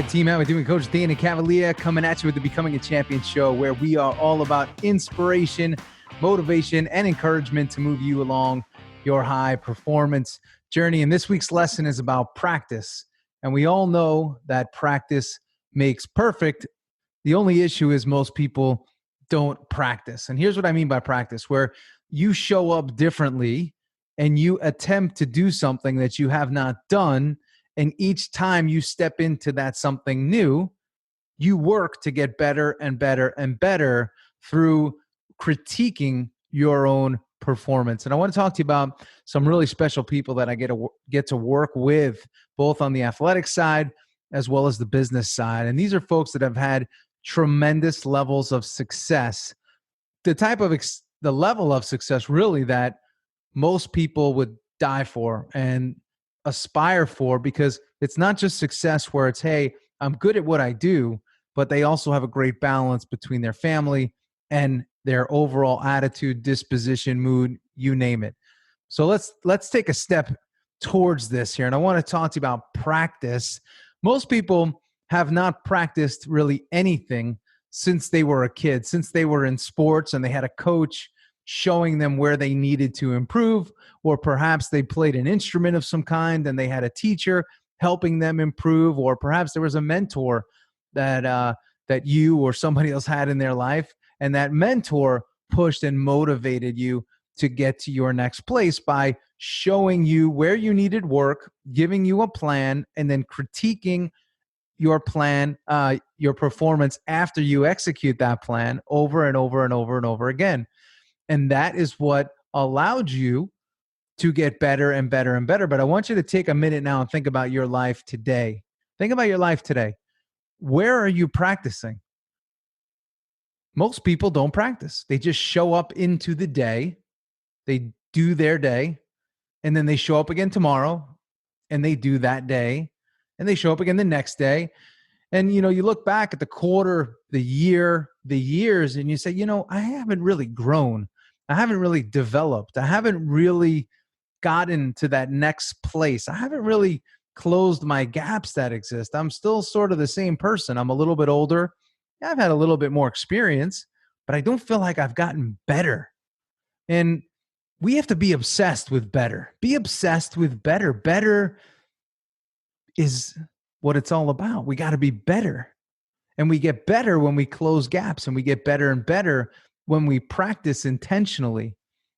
Team Matt with you and Coach Danny Cavalier coming at you with the Becoming a Champion show, where we are all about inspiration, motivation, and encouragement to move you along your high performance journey. And this week's lesson is about practice. And we all know that practice makes perfect. The only issue is most people don't practice. And here's what I mean by practice, where you show up differently and you attempt to do something that you have not done. And each time you step into that something new, you work to get better and better and better through critiquing your own performance. And I want to talk to you about some really special people that I get to work with, both on the athletic side as well as the business side. And these are folks that have had tremendous levels of success, the level of success really that most people would die for and aspire for, because it's not just success where it's, hey, I'm good at what I do, but they also have a great balance between their family and their overall attitude, disposition, mood, you name it. So let's take a step towards this here. And I want to talk to you about practice. Most people have not practiced really anything since they were a kid, since they were in sports and they had a coach showing them where they needed to improve, or perhaps they played an instrument of some kind and they had a teacher helping them improve, or perhaps there was a mentor that you or somebody else had in their life, and that mentor pushed and motivated you to get to your next place by showing you where you needed work, giving you a plan, and then critiquing your plan, your performance after you execute that plan over and over and over and over again. And that is what allowed you to get better and better and better. But I want you to take a minute now and think about your life today. Think about your life today. Where are you practicing? Most people don't practice. They just show up into the day. They do their day, and then they show up again tomorrow, and they do that day, and they show up again the next day. And, you look back at the quarter, the year, the years, and you say, I haven't really grown. I haven't really developed. I haven't really gotten to that next place. I haven't really closed my gaps that exist. I'm still sort of the same person. I'm a little bit older. Yeah, I've had a little bit more experience, but I don't feel like I've gotten better. And we have to be obsessed with better. Be obsessed with better. Better is what it's all about. We got to be better. And we get better when we close gaps, and we get better and better when we practice intentionally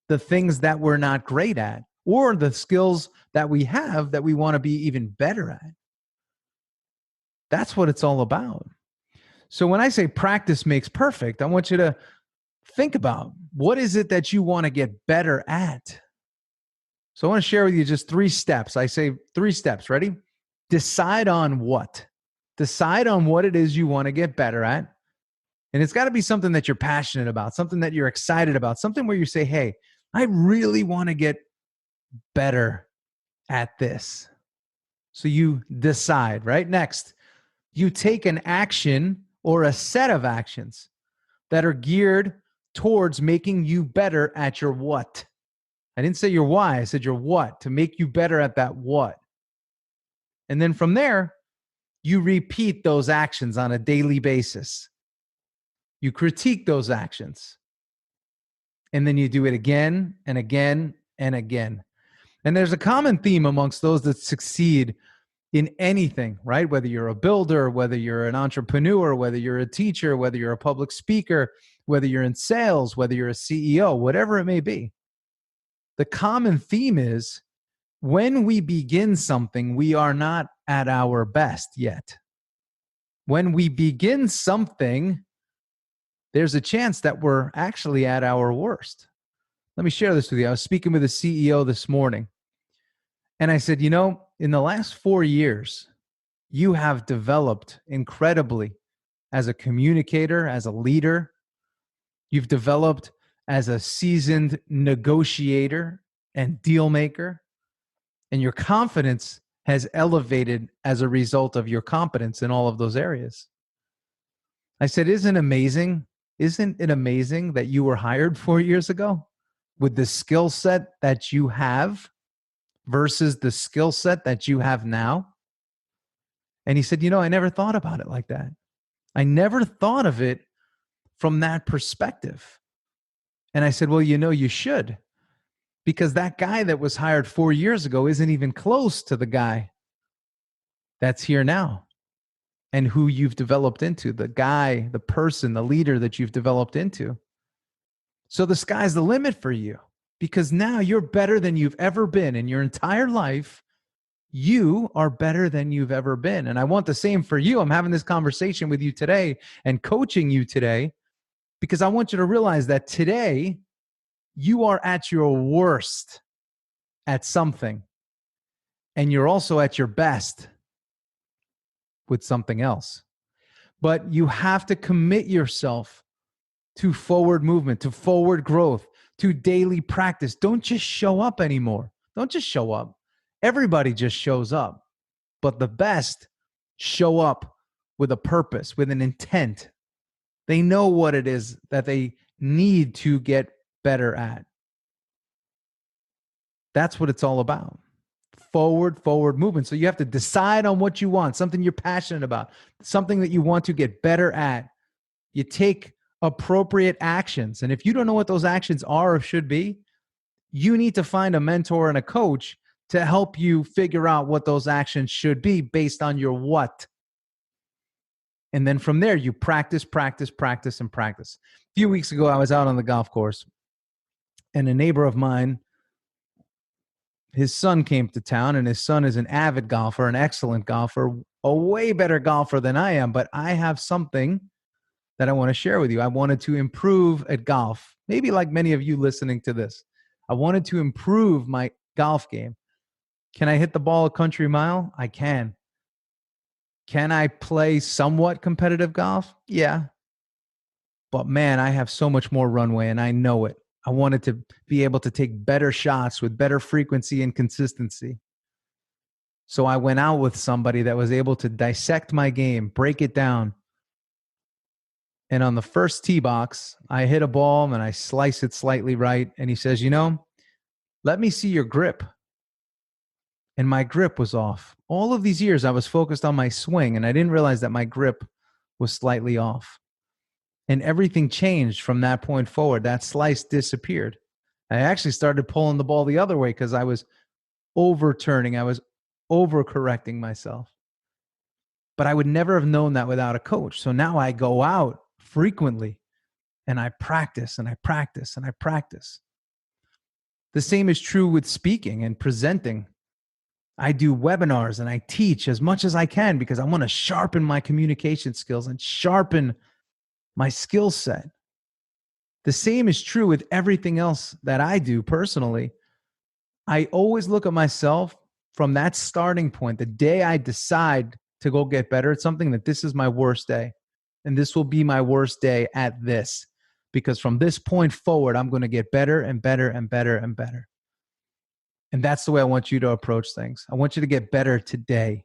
the things that we're not great at, or the skills that we have that we want to be even better at. That's what it's all about. So when I say practice makes perfect, I want you to think about, what is it that you want to get better at? So I want to share with you just 3 steps. I say 3 steps. Ready? Decide on what? Decide on what it is you want to get better at. And it's got to be something that you're passionate about, something that you're excited about, something where you say, hey, I really want to get better at this. So you decide, right? Next, you take an action or a set of actions that are geared towards making you better at your what. I didn't say your why, I said your what, to make you better at that what. And then from there, you repeat those actions on a daily basis. You critique those actions. And then you do it again and again and again. And there's a common theme amongst those that succeed in anything, right? Whether you're a builder, whether you're an entrepreneur, whether you're a teacher, whether you're a public speaker, whether you're in sales, whether you're a CEO, whatever it may be. The common theme is, when we begin something, we are not at our best yet. When we begin something, there's a chance that we're actually at our worst. Let me share this with you. I was speaking with a CEO this morning, and I said, in the last 4 years, you have developed incredibly as a communicator, as a leader. You've developed as a seasoned negotiator and deal maker, and your confidence has elevated as a result of your competence in all of those areas. I said, isn't it amazing that you were hired 4 years ago with the skill set that you have versus the skill set that you have now? And he said, I never thought about it like that. I never thought of it from that perspective. And I said, well, you should, because that guy that was hired 4 years ago isn't even close to the guy that's here now and who you've developed into, the guy, the person, the leader that you've developed into. So the sky's the limit for you, because now you're better than you've ever been in your entire life. You are better than you've ever been. And I want the same for you. I'm having this conversation with you today and coaching you today because I want you to realize that today you are at your worst at something, and you're also at your best with something else. But you have to commit yourself to forward movement, to forward growth, to daily practice. Don't just show up anymore. Don't just show up. Everybody just shows up. But the best show up with a purpose, with an intent. They know what it is that they need to get better at. That's what it's all about. Forward movement. So you have to decide on what you want, something you're passionate about, something that you want to get better at. You take appropriate actions. And if you don't know what those actions are or should be, you need to find a mentor and a coach to help you figure out what those actions should be based on your what. And then from there, you practice. A few weeks ago, I was out on the golf course, and a neighbor of mine, his son came to town, and his son is an avid golfer, an excellent golfer, a way better golfer than I am. But I have something that I want to share with you. I wanted to improve at golf, maybe like many of you listening to this. I wanted to improve my golf game. Can I hit the ball a country mile? I can. Can I play somewhat competitive golf? Yeah. But man, I have so much more runway, and I know it. I wanted to be able to take better shots with better frequency and consistency. So I went out with somebody that was able to dissect my game, break it down. And on the first tee box, I hit a ball and I slice it slightly right. And he says, let me see your grip. And my grip was off. All of these years, I was focused on my swing, and I didn't realize that my grip was slightly off. And everything changed from that point forward. That slice disappeared. I actually started pulling the ball the other way because I was overturning. I was overcorrecting myself. But I would never have known that without a coach. So now I go out frequently and I practice and I practice and I practice. The same is true with speaking and presenting. I do webinars and I teach as much as I can because I want to sharpen my communication skills and sharpen my skill set. The same is true with everything else that I do personally. I always look at myself from that starting point, the day I decide to go get better at something, that this is my worst day. And this will be my worst day at this. Because from this point forward, I'm going to get better and better and better and better. And that's the way I want you to approach things. I want you to get better today.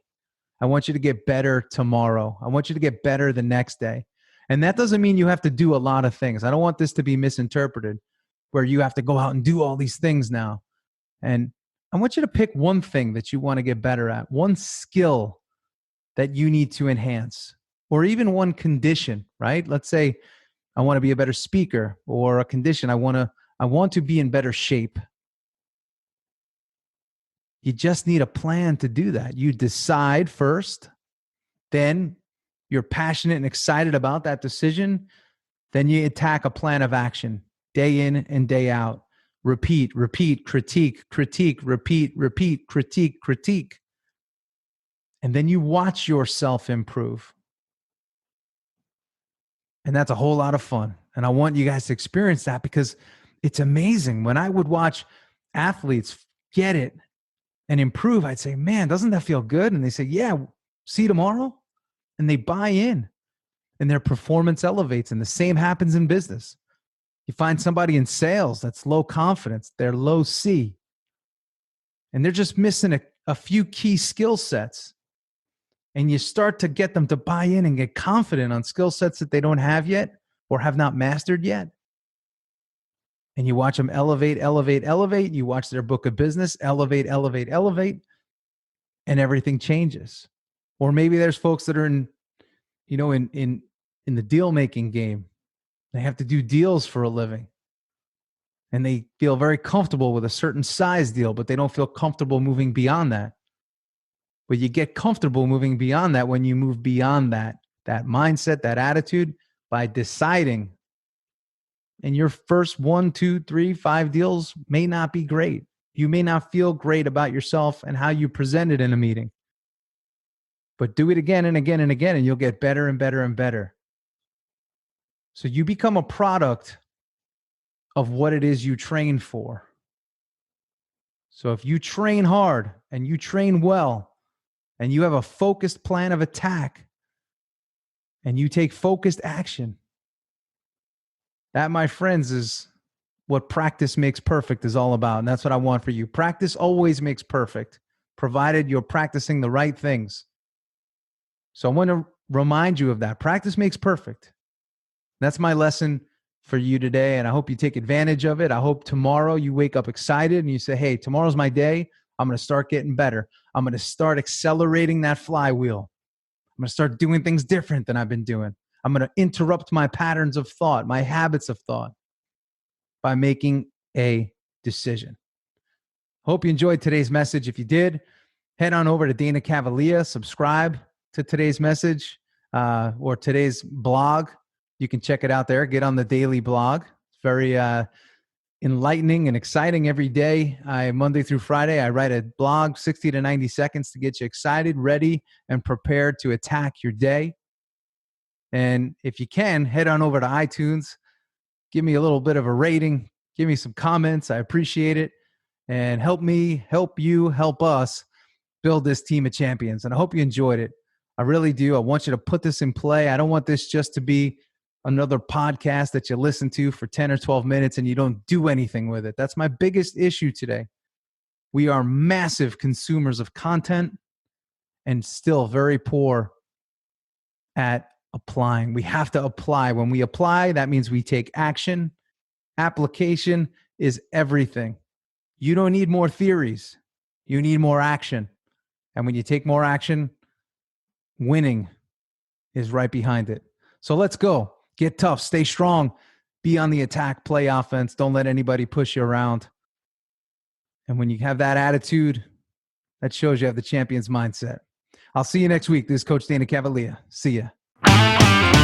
I want you to get better tomorrow. I want you to get better the next day. And that doesn't mean you have to do a lot of things. I don't want this to be misinterpreted where you have to go out and do all these things now. And I want you to pick one thing that you want to get better at, one skill that you need to enhance, or even one condition, right? Let's say I want to be a better speaker, or a condition. I want to be in better shape. You just need a plan to do that. You decide first, then you're passionate and excited about that decision. Then you attack a plan of action day in and day out. Repeat, critique, repeat, critique. And then you watch yourself improve. And that's a whole lot of fun. And I want you guys to experience that because it's amazing. When I would watch athletes get it and improve, I'd say, man, doesn't that feel good? And they say, yeah, see you tomorrow. And they buy in and their performance elevates. And the same happens in business. You find somebody in sales that's low confidence, they're low C, and they're just missing a few key skill sets. And you start to get them to buy in and get confident on skill sets that they don't have yet or have not mastered yet. And you watch them elevate. You watch their book of business elevate. And everything changes. Or maybe there's folks that are in the deal making game. They have to do deals for a living. And they feel very comfortable with a certain size deal, but they don't feel comfortable moving beyond that. But you get comfortable moving beyond that when you move beyond that mindset, that attitude, by deciding. And your first 1, 2, 3, 5 deals may not be great. You may not feel great about yourself and how you present it in a meeting. But do it again and again and again, and you'll get better and better and better. So you become a product of what it is you train for. So if you train hard and you train well and you have a focused plan of attack and you take focused action, that, my friends, is what practice makes perfect is all about. And that's what I want for you. Practice always makes perfect, provided you're practicing the right things. So I want to remind you of that. Practice makes perfect. That's my lesson for you today, and I hope you take advantage of it. I hope tomorrow you wake up excited and you say, hey, tomorrow's my day. I'm going to start getting better. I'm going to start accelerating that flywheel. I'm going to start doing things different than I've been doing. I'm going to interrupt my patterns of thought, my habits of thought, by making a decision. Hope you enjoyed today's message. If you did, head on over to Dana Cavalier, subscribe to today's message or today's blog. You can check it out there. Get on the daily blog. It's very enlightening and exciting every day. Monday through Friday, I write a blog, 60 to 90 seconds to get you excited, ready, and prepared to attack your day. And if you can, head on over to iTunes. Give me a little bit of a rating. Give me some comments. I appreciate it. And help me, help you, help us build this team of champions. And I hope you enjoyed it. I really do. I want you to put this in play. I don't want this just to be another podcast that you listen to for 10 or 12 minutes and you don't do anything with it. That's my biggest issue today. We are massive consumers of content and still very poor at applying. We have to apply. When we apply, that means we take action. Application is everything. You don't need more theories. You need more action. And when you take more action, winning is right behind it. So let's go. Get tough, stay strong, be on the attack, play offense. Don't let anybody push you around. And when you have that attitude, that shows you have the champion's mindset. I'll see you next week. This is Coach Dana Cavalier. See ya.